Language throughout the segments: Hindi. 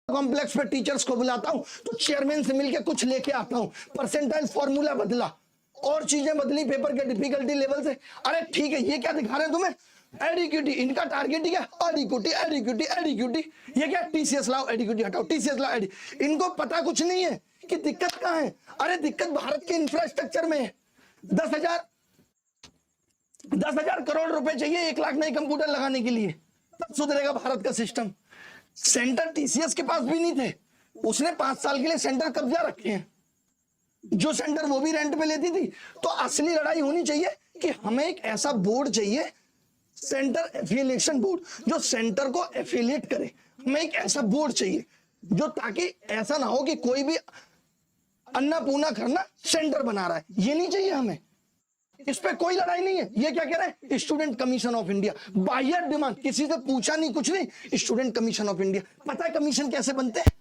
कॉम्प्लेक्स पे टीचर्स को बुलाता हूं तो चेयरमैन से मिलके कुछ लेके आता हूं, परसेंटाइल फॉर्मूला बदला और चीजें बदली पेपर के डिफिकल्टी लेवल से। अरे ठीक है, ये क्या दिखा रहे हैं तुम्हें? एडिक्यूटी, इनका टारगेट ही क्या? एडिक्यूटी एडिक्यूटी एडिक्यूटी। ये क्या? टीसीएस लाओ, एडिक्यूटी हटाओ, टीसीएस लाओ। इनको पता कुछ नहीं है कि दिक्कत कहां है। अरे दिक्कत भारत के इंफ्रास्ट्रक्चर में है। 10,000 करोड़ रुपए चाहिए 1 लाख नए कंप्यूटर लगाने के लिए, तब सुधरेगा भारत का सिस्टम। सेंटर टीसीएस के पास भी नहीं थे, उसने 5 साल के लिए सेंटर कब्जा रखे हैं। जो सेंटर वो भी रेंट पे लेती थी। तो असली लड़ाई होनी चाहिए कि हमें एक ऐसा बोर्ड चाहिए, सेंटर एफिलिएशन बोर्ड, जो सेंटर को एफिलिएट करे। हमें एक ऐसा बोर्ड चाहिए जो, ताकि ऐसा ना हो कि कोई भी अन्नपूर्णा करना सेंटर बना रहा है, ये नहीं चाहिए हमें। इस पे कोई लड़ाई नहीं है। ये क्या कह रहे हैं? स्टूडेंट कमीशन ऑफ इंडिया, बाह्य डिमांड, किसी से पूछा नहीं कुछ नहीं, स्टूडेंट कमीशन ऑफ इंडिया। पता है कमीशन कैसे बनते हैं?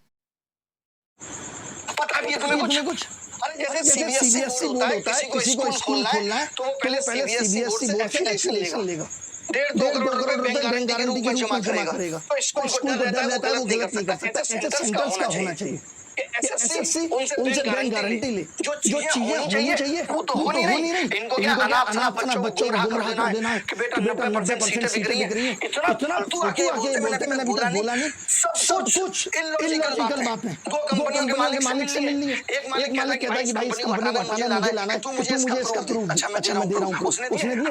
पता है तुम्हें कुछ? अरे जैसे सीबीएसई बोर्ड होता है, किसी को स्कूल खोलना है तो वो पहले सीबीएसई बोर्ड से एफिलिएशन लेगा, 1.5-2 करोड़ रुपए बैंक गारंटी के रूप में जमा करेगा। तो स्कूल को डर रहता है वो गलत नहीं कर सकता। सेंटर्स का होना चाहिए, एसएससी उनसे बैंक गारंटी ले, जो चीजें होनी चाहिए वो तो हो नहीं रही। इनको क्या अनाप बच्चों को गुमराह कर देना है कि बेटा 90% सीटें बिक रही है। इतना तू आके बोलते मैंने बोला नहीं, सब कुछ इलॉजिकल बात है। 2 कंपनियों के मालिक से मिलनी है। एक मालिक कहता है कि भाई इस कंपनी को हटाना, मुझे लाना है, तू मुझे इसका प्रूफ। अच्छा मैं दे रहा हूं, उसने दिया,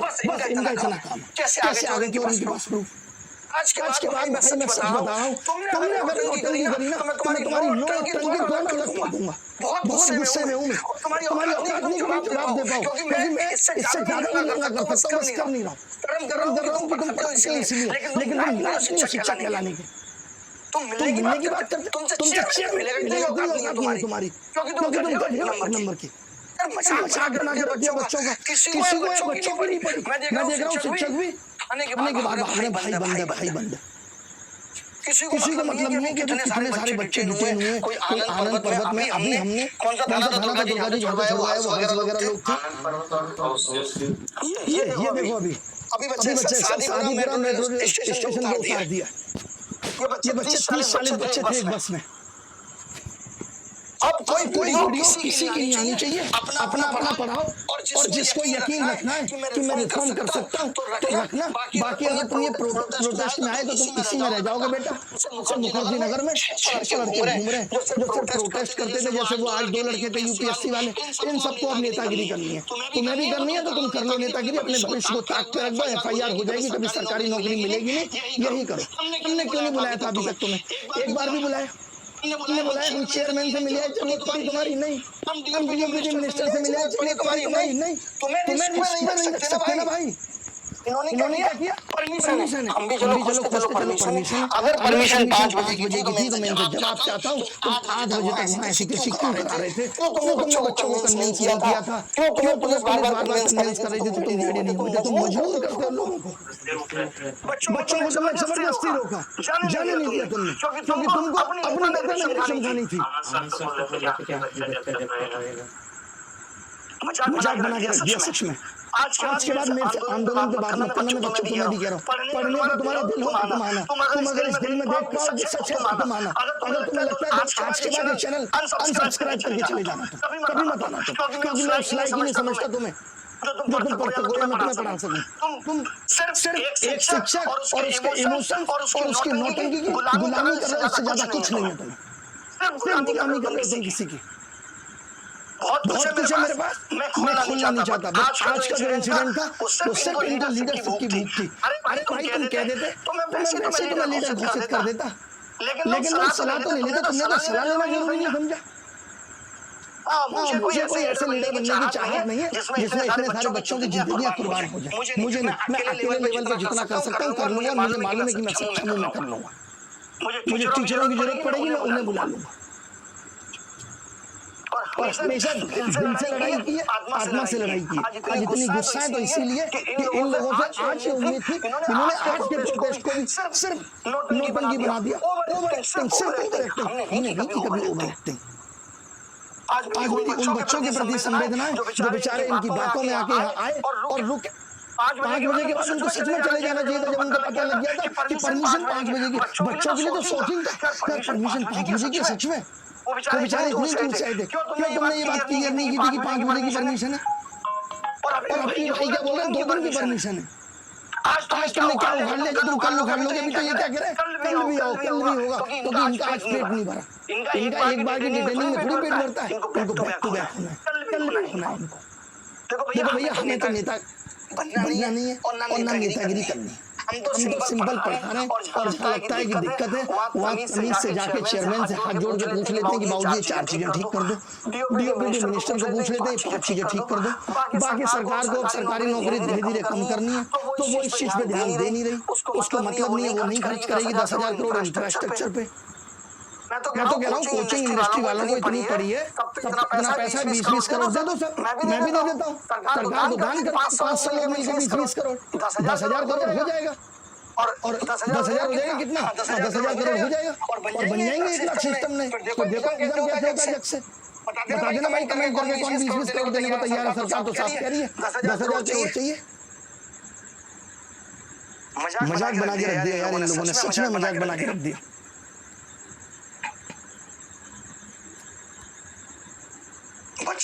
बस इनका इतना काम। कैसे आगे की उनके पास प्रूफ? आज के बाद मैं सच बता रहा हूं, तुमने अगर नोटंकी करी ना तो मैं तुम्हारी नोटंकी दोनों अलग कर दूंगा। बहुत गुस्से में हूं मैं, तुम्हारी औकात नहीं कि जवाब दे पाऊं, क्योंकि मैं इससे ज्यादा नहीं कर सकता, बस कर नहीं रहा हूं। कर रहा हूं कि तुम पढ़ते हो इसलिए, लेकिन तुम लास्ट में शिक्षा कहलाने के, तुम मिलने की बात करते, तुमसे चेयर मिलेगा कोई औकात नहीं तुम्हारी, क्योंकि तुम गधे हो नंबर के। मजाक बना के बच्चों का, किसी को बच्चों की नहीं पड़ी। मैं देख रहा हूं शिक्षक भी आने के बाद भागने भाई बंद। किसी को मतलब नहीं है कि इतने सारे बच्चे डूबे हुए हैं। कोई आनंद पर्वत में अभी हमने कौन सा थाना था दुर्गा जी छुड़वाया वगैरह लोग थे। ये देखो अभी बच्चे शादी में मेट्रो स्टेशन पे उतार दिया। ये बच्चे 30-40 बच्चे थे एक बस में। अब कोई वीडियो किसी की नहीं आनी चाहिए, अपना पढ़ाओ, और जिसको यकीन रखना है कि मैं रिफॉर्म कर सकता हूँ तो रखना। बाकी अगर तुम ये प्रोटेस्ट में आए तो तुम इसी में रह जाओगे बेटा। मुखर्जी नगर में 6 लड़के घूम रहे जो सिर्फ प्रोटेस्ट करते थे, जैसे वो आज 2 लड़के थे यूपीएससी वाले। इन सबको अब नेतागिरी करनी है, तुम्हें भी करनी है तो तुम कर लो नेतागिरी। अपने भविष्य को ताक पे रख दो, FIR हो जाएगी, कभी सरकारी नौकरी मिलेगी नहीं। यही करो। हमने क्यों नहीं बुलाया था अभी तक तुम्हें? एक बार भी बुलाया? हमने बुलाया, हम चेयरमैन से मिले, जरूरत पड़ी तुम्हारी नहीं। हम डिप्टी मिनिस्टर से मिले, जरूरत पड़ी तुम्हारी नहीं। तुम्हें नहीं रख सकते ना भाई। इन्होंने क्या किया? परमिशन है। हम भी चलो परमिशन। अगर परमिशन 5 बजे की थी तो मैं इनसे जवाब चाहता हूँ, तुम 8 बजे तक वहाँ ऐसी क्यों करा रहे थे? तुमने बच्चों को कन्विंस नहीं किया था, क्यों पुलिस बार-बार कन्विंस कर रही थी तो तुम रेडी नहीं हुए थे? तुम मजबूर करते हो लोगों को। बच्चों को तुमने जबरदस्ती रोका, जाने नहीं दिया तुमने, क्योंकि तुमको अपनी नेता समझानी थी। मजाक बना के रख दिया सच में। आज के बाद मेरे से आंदोलन पे बात मत करना। मैं बच्चों को मैं भी कह रहा हूँ, पढ़ने का तुम्हारा दिल हो तो माना। तुम अगर इस दिल में देख पाओ कि सच है तो माना। अगर तुम्हें लगता है तो आज के बाद ये चैनल अनसब्सक्राइब करके चले जाना। कभी मत आना क्योंकि मैं उस लायक ही नहीं समझता तुम्हें जो तुम पढ़ सको या मैं तुम्हें पढ़ा सकूं। तुम सिर्फ एक शिक्षक और उसके इमोशन और उसकी नौटंकी की गुलामी कर रहे हो, इससे ज्यादा कुछ नहीं है। तुम्हें सिर्फ गुलामी कर रहे हो तुम किसी की। बहुत कुछ है मेरे पास, मैं खोलना नहीं चाहता। बस आज का जो इंसिडेंट था वो सिर्फ इनका लीडरशिप की भूख थी। अरे भाई तुम कह देते तो मैं वैसे तुम्हें लीडर घोषित कर देता, लेकिन तुम सलाह तो नहीं लेते। तुमने तो सलाह लेना जरूरी नहीं समझा। मुझे कोई ऐसे लीडर बनने की चाहत नहीं है जिसमें इतने सारे बच्चों की जिंदगियां कुर्बान हो जाए। मुझे नहीं, मैं अकेले लेवल पे जितना कर सकता हूँ कर लूंगा। मुझे मालूम है कि मैं सक्षम हूँ, मैं कर लूंगा। मुझे टीचरों की जरूरत पड़ेगी, मैं उन्हें बुला लूंगा। और हमेशा दिल से लड़ाई की है, आत्मा से लड़ाई की है। आज इतनी गुस्सा है तो इसीलिए कि इन लोगों से आज ये उम्मीद थी, इन्होंने आज के प्रोटेस्ट को भी सिर्फ नोटबंदी बना दिया। ओवर एक्टिंग, सिर्फ ओवर एक्टिंग। हमने नहीं की कभी ओवर एक्टिंग। आज मेरी उन बच्चों के प्रति संवेदना है जो बेचारे इनकी बातों में आके यहाँ आए और रुके। 5 बजे के बाद उनको सच में चले जाना चाहिए था, जब उनको पता लग गया था कि परमिशन 5 बजे की। बच्चों के लिए तो शौकीन था यार, परमिशन 5 बजे की सच में? वो बेचारे इतनी दूर से आए थे, क्यों तुमने ये बात क्लियर नहीं की थी कि 5 बजे की परमिशन है? और अपनी भाई क्या बोल रहे हैं 2 दिन की परमिशन है। आज तुमने क्या उखाड़ लिया जो तुम कल उखाड़ लोगे? अभी तो ये क्या कह रहे हैं कल भी आओ, कल भी होगा, क्योंकि इनका आज पेट नहीं भरा। इनका एक बार की डिटेनिंग में थोड़ी पेट भरता है, इनको बैक टू बैक होना है, कल भी होना है इनको। देखो भैया, हमें तो नेता बनना नहीं है और ना नेतागिरी करनी है। हम तो सिंपल पढ़ा रहे हैं, और जहाँ लगता है कि दिक्कत है वहाँ तमीज से जाके चेयरमैन से हाथ जोड़ के पूछ लेते हैं कि बाबूजी ये 4 चीजें ठीक कर दो। डीओपीटी मिनिस्टर को पूछ लेते हैं 5 चीजें ठीक कर दो। बाकी सरकार को अब सरकारी नौकरी धीरे धीरे कम करनी है, तो वो इस चीज पे ध्यान दे नहीं रही। उसको मतलब नहीं है, वो नहीं खर्च करेगी 10,000 करोड़ इंफ्रास्ट्रक्चर पे। मैं तो कह रहा हूँ कोचिंग इंडस्ट्री वालों को इतनी पड़ी है, इतना पैसा 20-20 करोड़ दे दो सर, मैं भी दे देता हूँ। सरकार को दान कर 5 साल में 20-20 करोड़, 10,000 करोड़ हो जाएगा। और 10,000 हो जाएगा कितना? 10,000 करोड़ हो जाएगा और बन जाएंगे 1 लाख सिस्टम में। तो देखो एकदम कैसे होता है जग से। बता देना भाई कमेंट करके कौन 20-20 करोड़ देने को तैयार है। सरकार तो साफ कह रही है 10,000 करोड़ चाहिए। मजाक बना के रख दिया यार इन लोगों ने, सच में मजाक बना के रख दिया।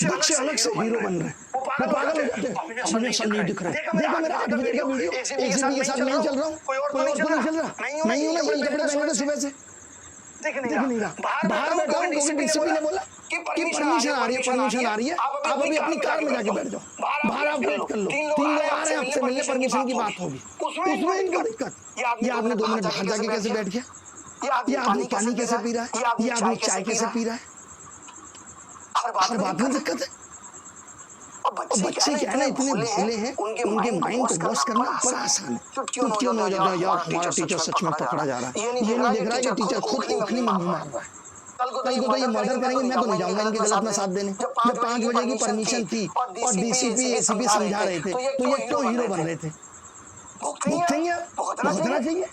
बच्चे अलग से हीरो बन रहे हैं, वो पागल हो जाते हैं। कॉम्बिनेशन नहीं दिख रहा है। देखो मेरा 8 बजे का वीडियो एसीपी के साथ नहीं चल रहा हूँ, कोई और तो नहीं चल रहा, नहीं हूँ ना, यही कपड़े पहने थे सुबह से, दिख नहीं रहा। बाहर बैठा हूँ क्योंकि डीसीपी ने बोला कि परमिशन आ रही है, आप अभी अपनी कार में जाके बैठ जाओ, बाहर आप वेट कर लो, 3 लोग आ रहे हैं आपसे मिलने, परमिशन की बात होगी। उसमें इनका दिक्कत, ये आपने 2 मिनट बाहर जाके कैसे बैठ गया, ये आदमी पानी कैसे पी रहा है, ये आदमी चाय कैसे पी रहा है, हर बात में दिक्कत है। और बच्चे क्या है ना इतने भोले हैं, उनके माइंड को वॉश करना बड़ा आसान है। क्यों नहीं हो जाता है यार, हमारा टीचर सच में पकड़ा जा रहा है, ये नहीं देख रहा है कि टीचर खुद ओखली में मुंह मार रहा है। कल को तो ये मर्डर करेंगे, मैं तो नहीं जाऊंगा इनके गलत में साथ देने। जब 5 बजे की परमिशन थी और डीसीपी एसीपी समझा रहे थे, तो ये क्यों हीरो बन रहे थे? भुगतेंगे आप, भुगतना चाहिए।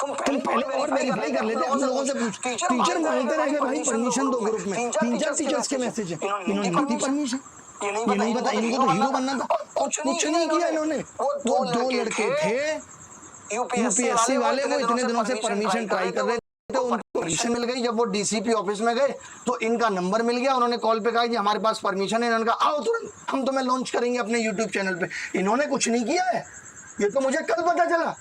तुम पहले और वेरीफाई कर लेते, हम लोगों से पूछ। टीचर मांगते रह गए भाई परमिशन दो, ग्रुप में 3-4 टीचर्स के मैसेज है, इन्होंने नहीं दी परमिशन। ये नहीं पता, इनको तो हीरो बनना था और कुछ नहीं किया इन्होंने। वो 2 लड़के थे यूपीएससी वाले, वो इतने दिनों से परमिशन ट्राई कर रहे थे, उनको परमिशन मिल गई। जब वो डीसीपी ऑफिस में गए तो इनका नंबर मिल गया, उन्होंने कॉल पे कहा कि हमारे पास परमिशन है। इन्होंने कहा आओ तुरंत, हम तुम्हें लॉन्च करेंगे अपने यूट्यूब चैनल पे। इन्होंने कुछ नहीं किया है, ये तो मुझे कल पता चला।